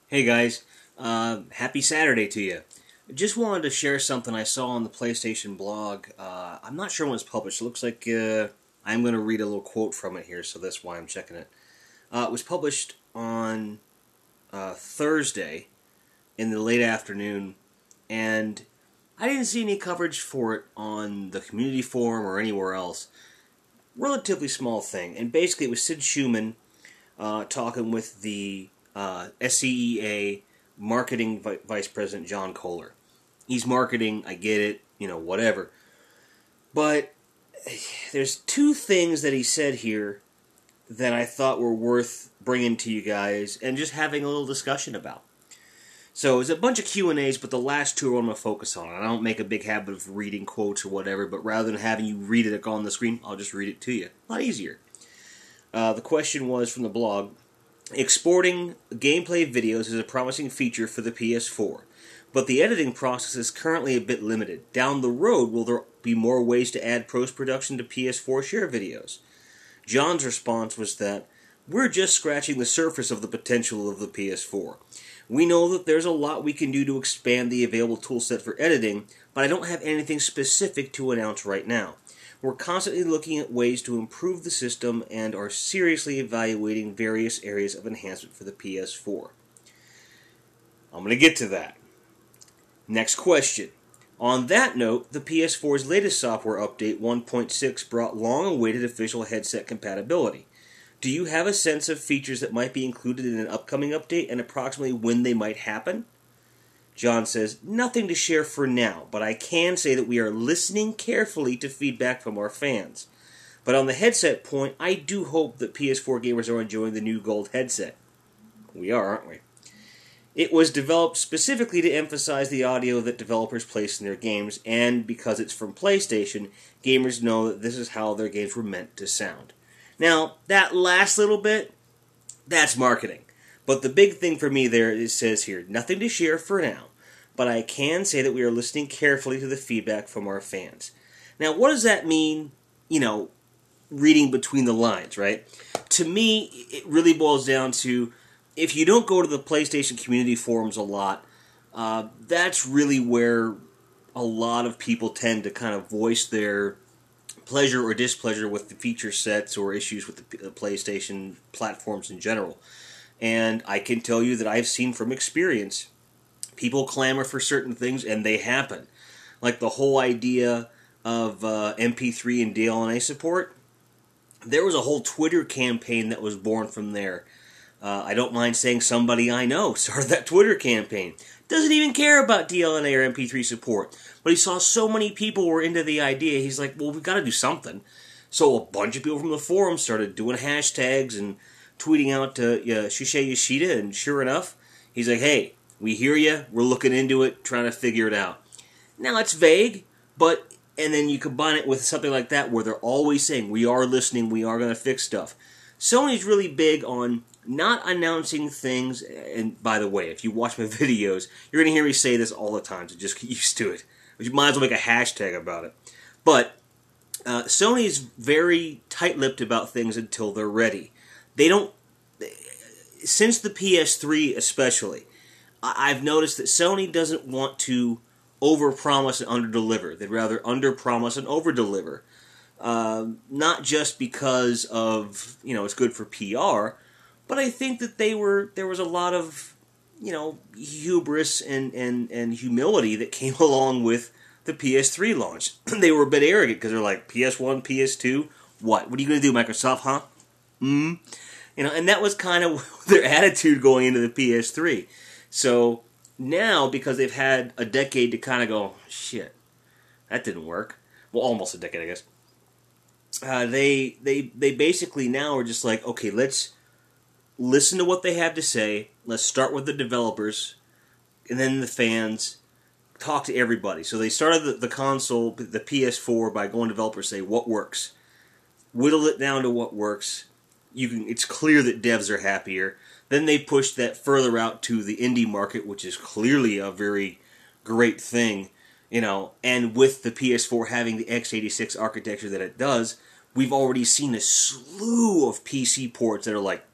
Hey guys, happy Saturday to you. Just wanted to share something I saw on the PlayStation blog. I'm not sure when it's published. It looks like I'm going to read a little quote from it here, so that's why I'm checking it. It was published on Thursday in the late afternoon, and I didn't see any coverage for it on the community forum or anywhere else. Relatively small thing, and basically it was Sid Schumann talking with the SCEA marketing vice president John Koller. He's marketing, I get it, whatever. But there's two things that he said here that I thought were worth bringing to you guys and just having a little discussion about. So it's a bunch of Q&As, but the last two are what I'm going to focus on. I don't make a big habit of reading quotes or whatever, but rather than having you read it on the screen, I'll just read it to you. A lot easier. The question was from the blog: exporting gameplay videos is a promising feature for the PS4, but the editing process is currently a bit limited. Down the road, will there be more ways to add post-production to PS4 share videos? John's response was that we're just scratching the surface of the potential of the PS4. We know that there's a lot we can do to expand the available toolset for editing, but I don't have anything specific to announce right now. We're constantly looking at ways to improve the system and are seriously evaluating various areas of enhancement for the PS4. I'm going to get to that. Next question. On that note, the PS4's latest software update 1.6 brought long-awaited official headset compatibility. Do you have a sense of features that might be included in an upcoming update and approximately when they might happen? John says, nothing to share for now, but I can say that we are listening carefully to feedback from our fans. But on the headset point, I do hope that PS4 gamers are enjoying the new gold headset. We are, aren't we? It was developed specifically to emphasize the audio that developers place in their games, and because it's from PlayStation, gamers know that this is how their games were meant to sound. Now, that last little bit, that's marketing. But the big thing for me there, it says here, nothing to share for now, but I can say that we are listening carefully to the feedback from our fans. Now, what does that mean, reading between the lines, right? To me, it really boils down to, if you don't go to the PlayStation community forums a lot, that's really where a lot of people tend to kind of voice their pleasure or displeasure with the feature sets or issues with the PlayStation platforms in general. And I can tell you that I've seen from experience, people clamor for certain things and they happen. Like the whole idea of MP3 and DLNA support. There was a whole Twitter campaign that was born from there. I don't mind saying somebody I know started that Twitter campaign. Doesn't even care about DLNA or MP3 support. But he saw so many people were into the idea, he's like, well, we've got to do something. So a bunch of people from the forum started doing hashtags and tweeting out to Shuhei Yoshida, and sure enough, he's like, hey, we hear you, we're looking into it, trying to figure it out. Now, it's vague, and then you combine it with something like that where they're always saying, we are listening, we are going to fix stuff. Sony's really big on not announcing things, and by the way, if you watch my videos, you're going to hear me say this all the time, so just get used to it. You might as well make a hashtag about it. But Sony's very tight-lipped about things until they're ready. They don't, since the PS3 especially, I've noticed that Sony doesn't want to overpromise and underdeliver. They'd rather underpromise and overdeliver. Not just because of, it's good for PR, but I think that there was a lot of, hubris and humility that came along with the PS3 launch. They were a bit arrogant because they're like, PS1, PS2, what? What are you going to do, Microsoft, huh? And that was kind of their attitude going into the PS3. So now, because they've had a decade to kind of go, shit, that didn't work. Well, almost a decade, I guess. They basically now are just like, okay, let's listen to what they have to say. Let's start with the developers, and then the fans. Talk to everybody. So they started the console, the PS4, by going to developers, say what works. Whittle it down to what works. It's clear that devs are happier. Then they pushed that further out to the indie market, which is clearly a very great thing, and with the PS4 having the x86 architecture that it does, we've already seen a slew of PC ports that are like,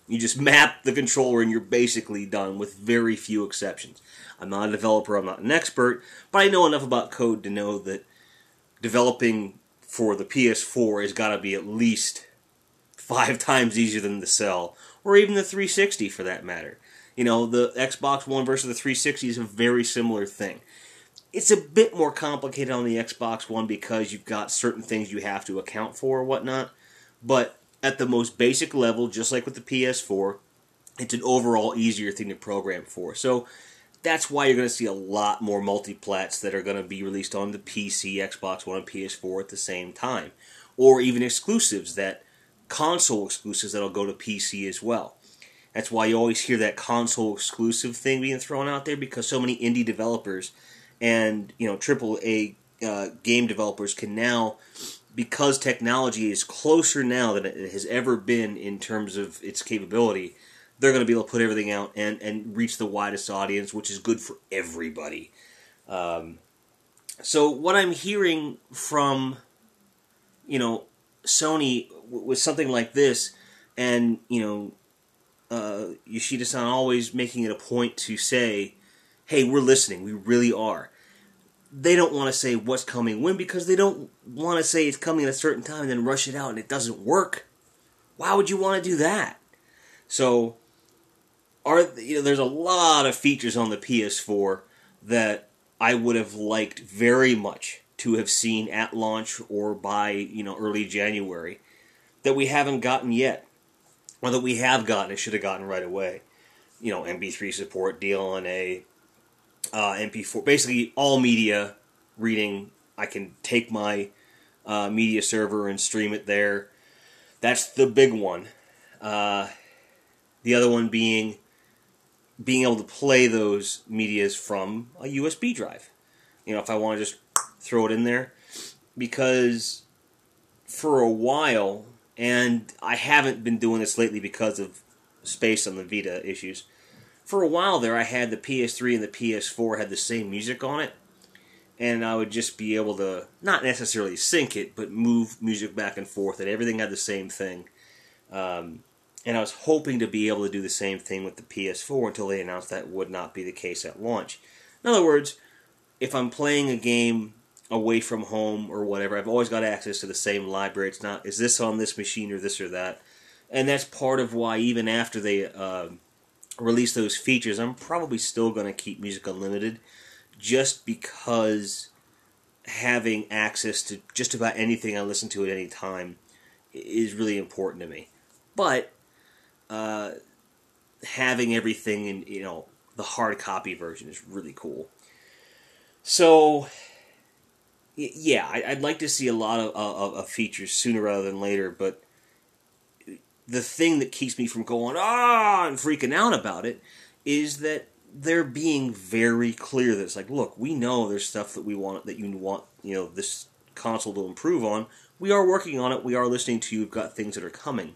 You just map the controller and you're basically done with very few exceptions. I'm not a developer, I'm not an expert, but I know enough about code to know that developing for the PS4 has got to be at least 5 times easier than the Cell, or even the 360 for that matter. You know, the Xbox One versus the 360 is a very similar thing. It's a bit more complicated on the Xbox One because you've got certain things you have to account for or whatnot, but at the most basic level, just like with the PS4, it's an overall easier thing to program for. So that's why you're going to see a lot more multiplats that are going to be released on the PC, Xbox One, and PS4 at the same time. Or even exclusives, that console exclusives that'll go to PC as well. That's why you always hear that console exclusive thing being thrown out there, because so many indie developers and AAA game developers can now, because technology is closer now than it has ever been in terms of its capability, they're going to be able to put everything out and reach the widest audience, which is good for everybody. So what I'm hearing from, Sony with something like this, and, Yoshida-san always making it a point to say, hey, we're listening, we really are. They don't want to say what's coming when, because they don't want to say it's coming at a certain time and then rush it out and it doesn't work. Why would you want to do that? So, there's a lot of features on the PS4 that I would have liked very much to have seen at launch or by early January that we haven't gotten yet, or that we have gotten and should have gotten right away. MP3 support, DLNA, MP4, basically all media reading. I can take my media server and stream it there. That's the big one. The other one being able to play those medias from a USB drive. If I want to just throw it in there. Because for a while, and I haven't been doing this lately because of space on the Vita issues, for a while there I had the PS3 and the PS4 had the same music on it, and I would just be able to, not necessarily sync it, but move music back and forth, and everything had the same thing. And I was hoping to be able to do the same thing with the PS4 until they announced that would not be the case at launch. In other words, if I'm playing a game away from home or whatever, I've always got access to the same library. It's not, is this on this machine or this or that? And that's part of why even after they release those features, I'm probably still going to keep Music Unlimited, just because having access to just about anything I listen to at any time is really important to me. But having everything in the hard copy version is really cool. So yeah, I'd like to see a lot of features sooner rather than later, but the thing that keeps me from going and freaking out about it is that they're being very clear that it's like, look, we know there's stuff that we want, that you want, this console to improve on. We are working on it. We are listening to you. We've got things that are coming.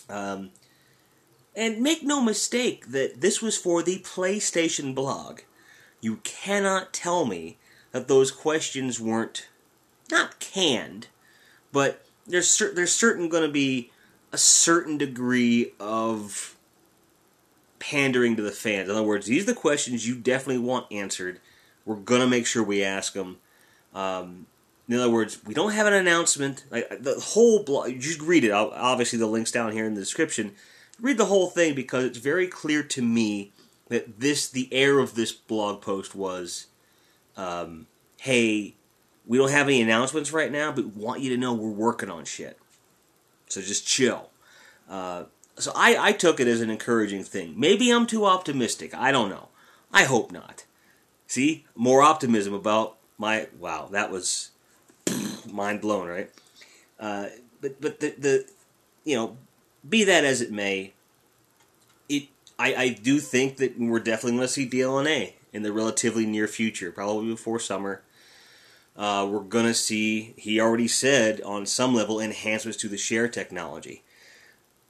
And make no mistake that this was for the PlayStation blog. You cannot tell me that those questions weren't, not canned, but there's certain going to be a certain degree of pandering to the fans. In other words, these are the questions you definitely want answered. We're going to make sure we ask them. In other words, we don't have an announcement. Like, the whole blog, you just read it. Obviously, the link's down here in the description. Read the whole thing, because it's very clear to me that the air of this blog post was, hey, we don't have any announcements right now, but we want you to know we're working on shit. So just chill. So I took it as an encouraging thing. Maybe I'm too optimistic. I don't know. I hope not. See? More optimism about my... Wow, that was mind blown, right? But the be that as it may, I do think that we're definitely going to see DLNA in the relatively near future, probably before summer. We're going to see, he already said, on some level, enhancements to the share technology.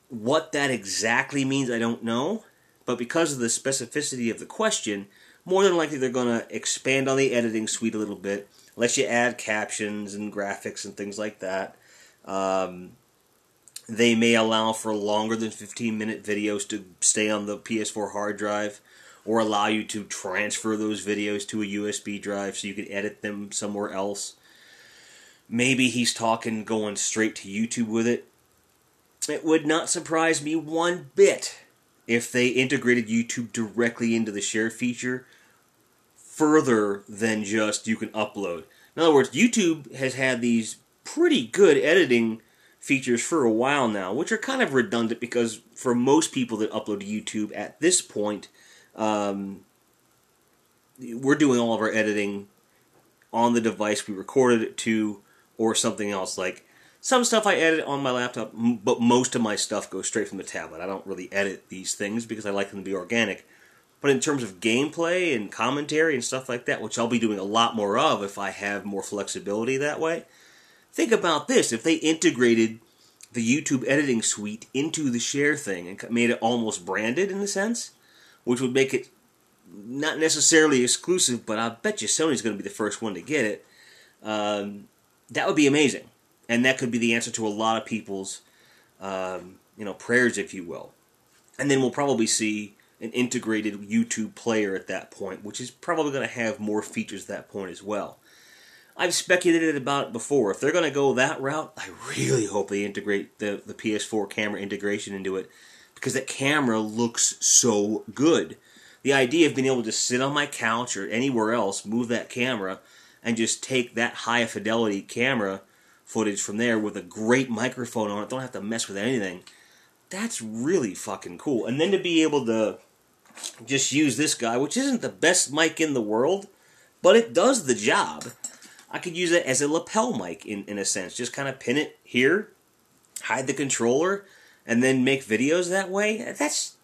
What that exactly means, I don't know. But because of the specificity of the question, more than likely they're going to expand on the editing suite a little bit, let you add captions and graphics and things like that. They may allow for longer than 15-minute videos to stay on the PS4 hard drive, or allow you to transfer those videos to a USB drive so you can edit them somewhere else. Maybe he's talking going straight to YouTube with it. It would not surprise me one bit if they integrated YouTube directly into the share feature further than just you can upload. In other words, YouTube has had these pretty good editing features for a while now, which are kind of redundant because for most people that upload to YouTube at this point, we're doing all of our editing on the device we recorded it to, or something else. Like, some stuff I edit on my laptop, but most of my stuff goes straight from the tablet. I don't really edit these things because I like them to be organic. But in terms of gameplay and commentary and stuff like that, which I'll be doing a lot more of if I have more flexibility that way, think about this. If they integrated the YouTube editing suite into the share thing and made it almost branded in a sense, which would make it not necessarily exclusive, but I bet you Sony's going to be the first one to get it, that would be amazing. And that could be the answer to a lot of people's prayers, if you will. And then we'll probably see an integrated YouTube player at that point, which is probably going to have more features at that point as well. I've speculated about it before. If they're going to go that route, I really hope they integrate the PS4 camera integration into it, because that camera looks so good. The idea of being able to sit on my couch or anywhere else, move that camera, and just take that high fidelity camera footage from there with a great microphone on it, don't have to mess with anything, that's really fucking cool. And then to be able to just use this guy, which isn't the best mic in the world, but it does the job. I could use it as a lapel mic in a sense. Just kind of pin it here, hide the controller, and then make videos that way. It's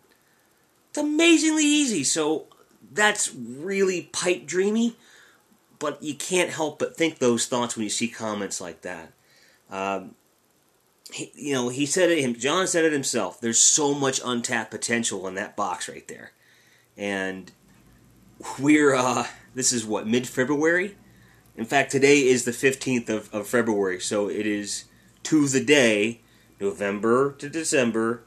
amazingly easy. So that's really pipe dreamy, but you can't help but think those thoughts when you see comments like that. He said it. John said it himself. There's so much untapped potential in that box right there, and this is what, mid-February. In fact, today is the 15th of February, so it is to the day, November to December,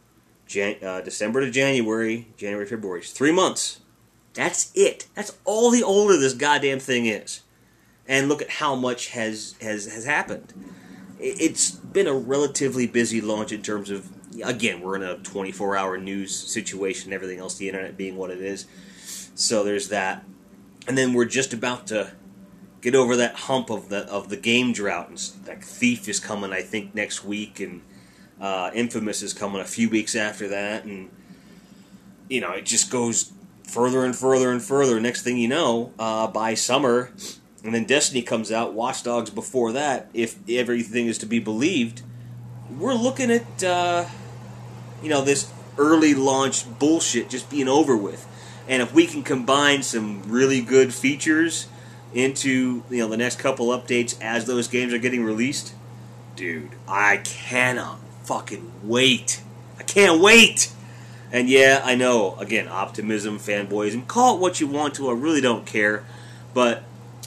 December to January, January, February. It's 3 months. That's it. That's all the older this goddamn thing is. And look at how much has happened. It's been a relatively busy launch in terms of, again, we're in a 24-hour news situation, everything else, the internet being what it is. So there's that. And then we're just about to get over that hump of the game drought. And like Thief is coming, I think, next week, and Infamous is coming a few weeks after that, and it just goes further and further and further. Next thing you know, by summer, and then Destiny comes out, Watch Dogs before that, if everything is to be believed, we're looking at this early launch bullshit just being over with. And if we can combine some really good features into the next couple updates as those games are getting released, dude, I cannot fucking wait. I can't wait. And yeah, I know, again, optimism, fanboyism, call it what you want to, I really don't care. But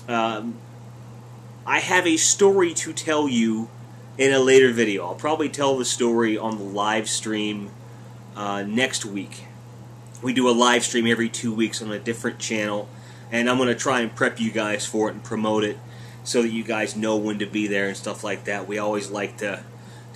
I have a story to tell you in a later video. I'll probably tell the story on the live stream next week. We do a live stream every 2 weeks on a different channel, and I'm going to try and prep you guys for it and promote it so that you guys know when to be there and stuff like that. We always like to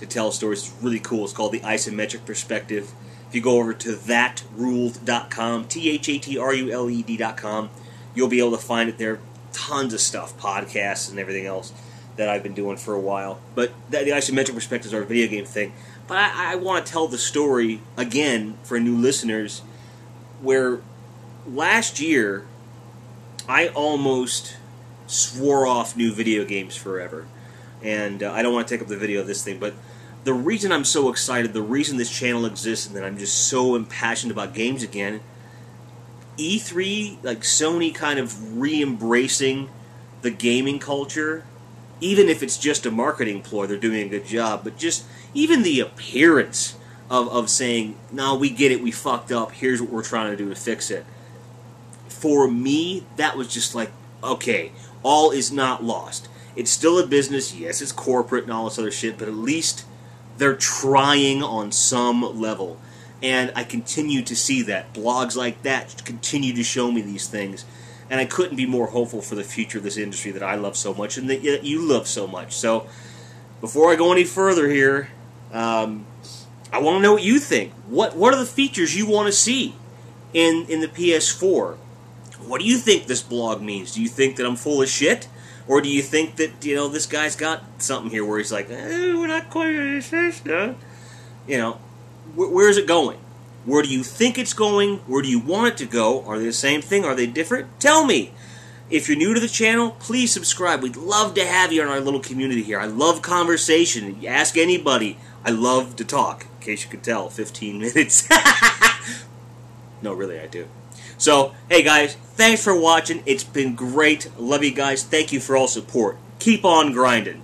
tell stories. It's really cool. It's called the Isometric Perspective. If you go over to thatruled.com, THATRULED.com, you'll be able to find it there. Tons of stuff, podcasts and everything else that I've been doing for a while. But the Isometric Perspective is our video game thing. But I want to tell the story, again, for new listeners, where last year I almost swore off new video games forever. And I don't want to take up the video of this thing, but the reason I'm so excited, the reason this channel exists, and that I'm just so impassioned about games again, E3, like Sony kind of re-embracing the gaming culture, even if it's just a marketing ploy, they're doing a good job, but just even the appearance of saying, no, we get it, we fucked up, here's what we're trying to do to fix it. For me, that was just like, okay, all is not lost. It's still a business, yes, it's corporate and all this other shit, but at least They're trying on some level. And I continue to see that. Blogs like that continue to show me these things. And I couldn't be more hopeful for the future of this industry that I love so much and that you love so much. So, before I go any further here, I want to know what you think. What are the features you want to see in the PS4? What do you think this blog means? Do you think that I'm full of shit? Or do you think that, this guy's got something here where he's like, we're not quite as this, no? Where is it going? Where do you think it's going? Where do you want it to go? Are they the same thing? Are they different? Tell me. If you're new to the channel, please subscribe. We'd love to have you in our little community here. I love conversation. You ask anybody. I love to talk. In case you could tell, 15 minutes. No, really, I do. So, hey guys, thanks for watching. It's been great. Love you guys. Thank you for all support. Keep on grinding.